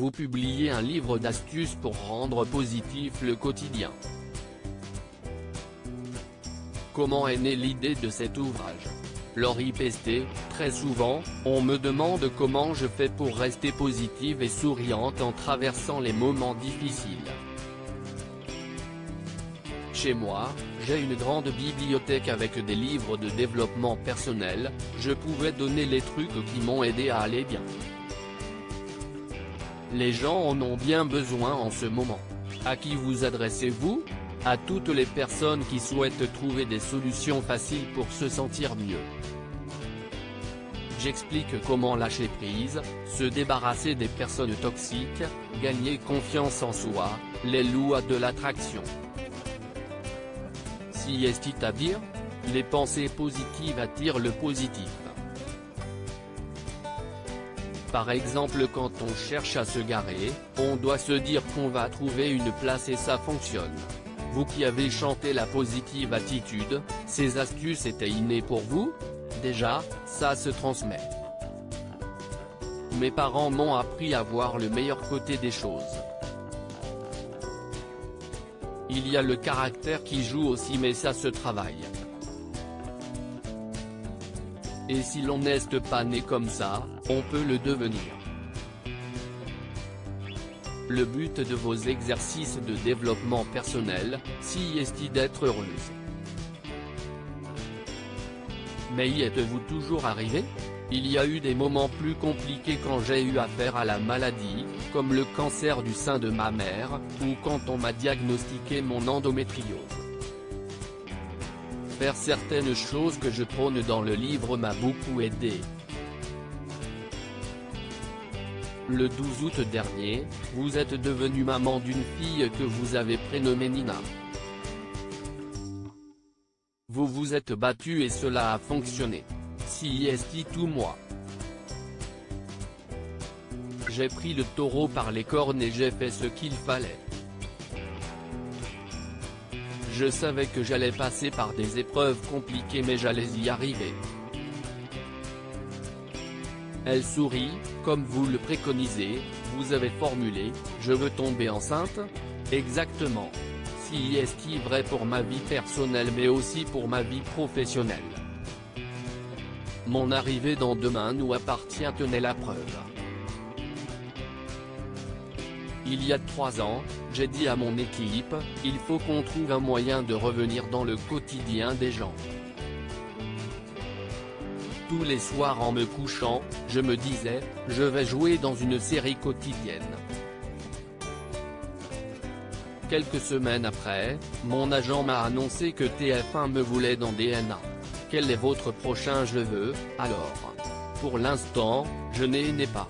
vous publiez un livre d'astuces pour rendre positif le quotidien. Comment est née l'idée de cet ouvrage? Laurie Pesté, très souvent, on me demande comment je fais pour rester positive et souriante en traversant les moments difficiles. Chez moi, j'ai une grande bibliothèque avec des livres de développement personnel, je pouvais donner les trucs qui m'ont aidé à aller bien. Les gens en ont bien besoin en ce moment. À qui vous adressez-vous? À toutes les personnes qui souhaitent trouver des solutions faciles pour se sentir mieux. J'explique comment lâcher prise, se débarrasser des personnes toxiques, gagner confiance en soi, les lois de l'attraction. Si c'est-à-dire, les pensées positives attirent le positif. Par exemple, quand on cherche à se garer, on doit se dire qu'on va trouver une place et ça fonctionne. Vous qui avez chanté la positive attitude, ces astuces étaient innées pour vous? Déjà, ça se transmet. Mes parents m'ont appris à voir le meilleur côté des choses. Il y a le caractère qui joue aussi, mais ça se travaille. Et si l'on n'est pas né comme ça, on peut le devenir. Le but de vos exercices de développement personnel, si est d'être heureuse. Mais y êtes-vous toujours arrivé? Il y a eu des moments plus compliqués quand j'ai eu affaire à la maladie, comme le cancer du sein de ma mère, ou quand on m'a diagnostiqué mon endométriose. Faire certaines choses que je prône dans le livre m'a beaucoup aidé. Le 12 août dernier, vous êtes devenue maman d'une fille que vous avez prénommée Nina. Vous vous êtes battue et cela a fonctionné. Si est tout moi. J'ai pris le taureau par les cornes et j'ai fait ce qu'il fallait. Je savais que j'allais passer par des épreuves compliquées mais j'allais y arriver. Elle sourit, comme vous le préconisez, vous avez formulé « Je veux tomber enceinte ?» Exactement. Si est vrai pour ma vie personnelle mais aussi pour ma vie professionnelle. Mon arrivée dans Demain nous appartient tenait la preuve. Il y a 3 ans, j'ai dit à mon équipe, il faut qu'on trouve un moyen de revenir dans le quotidien des gens. Tous les soirs en me couchant, je me disais, je vais jouer dans une série quotidienne. Quelques semaines après, mon agent m'a annoncé que TF1 me voulait dans DNA. Quel est votre prochain je veux, alors? Pour l'instant, je n'ai pas.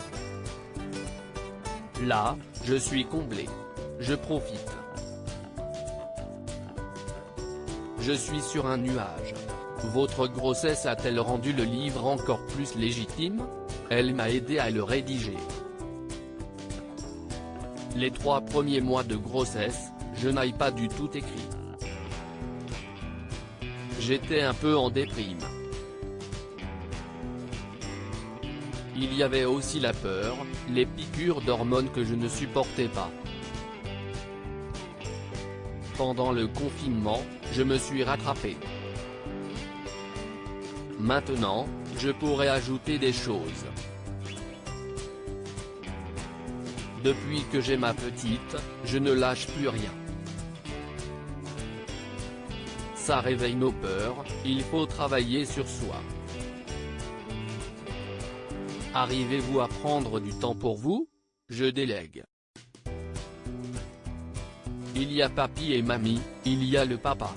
Là, je suis comblé. Je profite. Je suis sur un nuage. Votre grossesse a-t-elle rendu le livre encore plus légitime? Elle m'a aidé à le rédiger. Les 3 premiers mois de grossesse, je n'ai pas du tout écrit. J'étais un peu en déprime. Il y avait aussi la peur, les piqûres d'hormones que je ne supportais pas. Pendant le confinement, je me suis rattrapé. Maintenant, je pourrais ajouter des choses. Depuis que j'ai ma petite, je ne lâche plus rien. Ça réveille nos peurs, il faut travailler sur soi. Arrivez-vous à prendre du temps pour vous? Je délègue. Il y a papy et mamie, il y a le papa.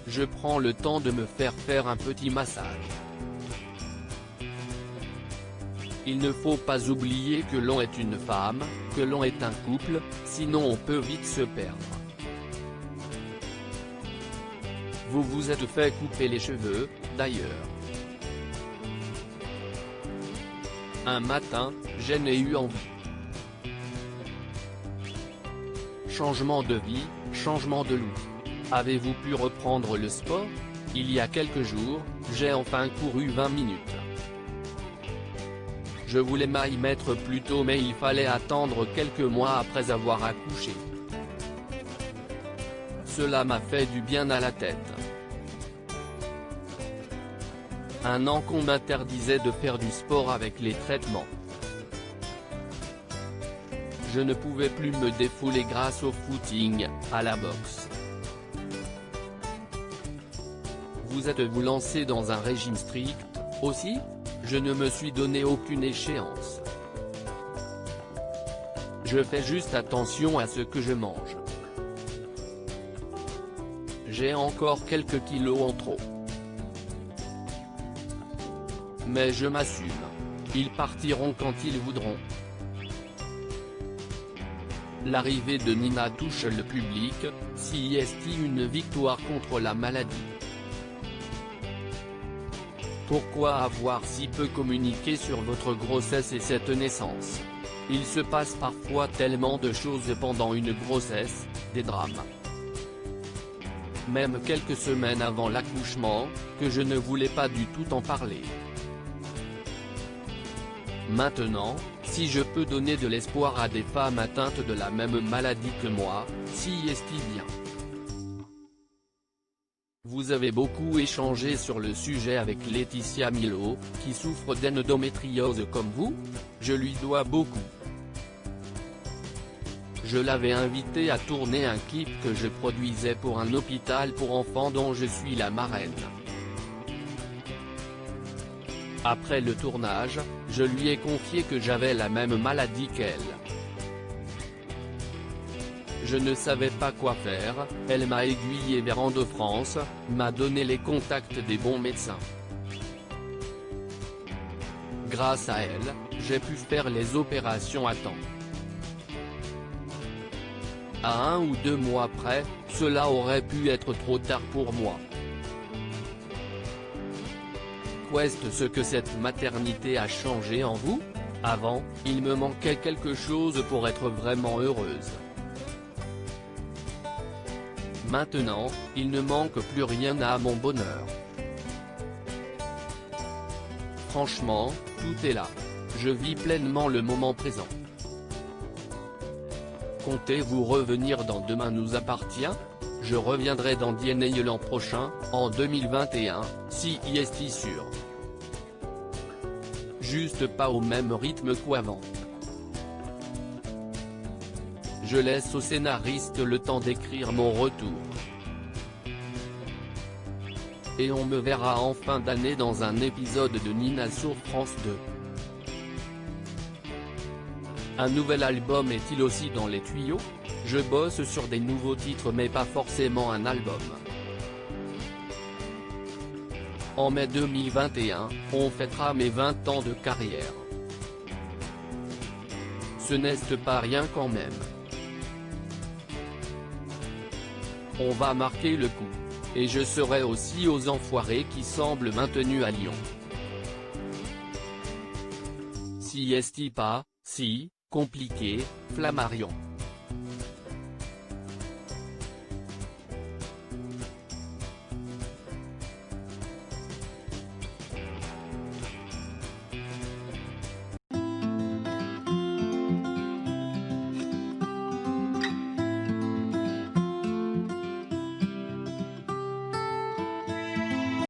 Je prends le temps de me faire un petit massage. Il ne faut pas oublier que l'on est une femme, que l'on est un couple, sinon on peut vite se perdre. Vous vous êtes fait couper les cheveux, d'ailleurs. Un matin, je n'ai eu envie. Changement de vie, changement de look. Avez-vous pu reprendre le sport? Il y a quelques jours, j'ai enfin couru 20 minutes. Je voulais m'y mettre plus tôt mais il fallait attendre quelques mois après avoir accouché. Cela m'a fait du bien à la tête. Un an qu'on m'interdisait de faire du sport avec les traitements. Je ne pouvais plus me défouler grâce au footing, à la boxe. Vous êtes-vous lancé dans un régime strict, aussi? Je ne me suis donné aucune échéance. Je fais juste attention à ce que je mange. J'ai encore quelques kilos en trop. Mais je m'assume. Ils partiront quand ils voudront. L'arrivée de Nina touche le public, si est une victoire contre la maladie. Pourquoi avoir si peu communiqué sur votre grossesse et cette naissance? Il se passe parfois tellement de choses pendant une grossesse, des drames. Même quelques semaines avant l'accouchement, que je ne voulais pas du tout en parler. Maintenant, si je peux donner de l'espoir à des femmes atteintes de la même maladie que moi, si est-il bien. Vous avez beaucoup échangé sur le sujet avec Laetitia Milo, qui souffre d'endométriose comme vous? Je lui dois beaucoup. Je l'avais invitée à tourner un clip que je produisais pour un hôpital pour enfants dont je suis la marraine. Après le tournage, je lui ai confié que j'avais la même maladie qu'elle. Je ne savais pas quoi faire, elle m'a aiguillé vers Endo-France, m'a donné les contacts des bons médecins. Grâce à elle, j'ai pu faire les opérations à temps. À 1 ou 2 mois près, cela aurait pu être trop tard pour moi. Qu'est-ce ce que cette maternité a changé en vous? Avant, il me manquait quelque chose pour être vraiment heureuse. Maintenant, il ne manque plus rien à mon bonheur. Franchement, tout est là. Je vis pleinement le moment présent. Comptez-vous revenir dans Demain nous appartient? Je reviendrai dans DNA l'an prochain, en 2021, si est sûr. Juste pas au même rythme qu'avant. Je laisse au scénariste le temps d'écrire mon retour. Et on me verra en fin d'année dans un épisode de Nina sur France 2. Un nouvel album est-il aussi dans les tuyaux? Je bosse sur des nouveaux titres mais pas forcément un album. En mai 2021, on fêtera mes 20 ans de carrière. Ce n'est pas rien quand même. On va marquer le coup. Et je serai aussi aux enfoirés qui semblent maintenus à Lyon. Si est pas, si, compliqué, Flammarion.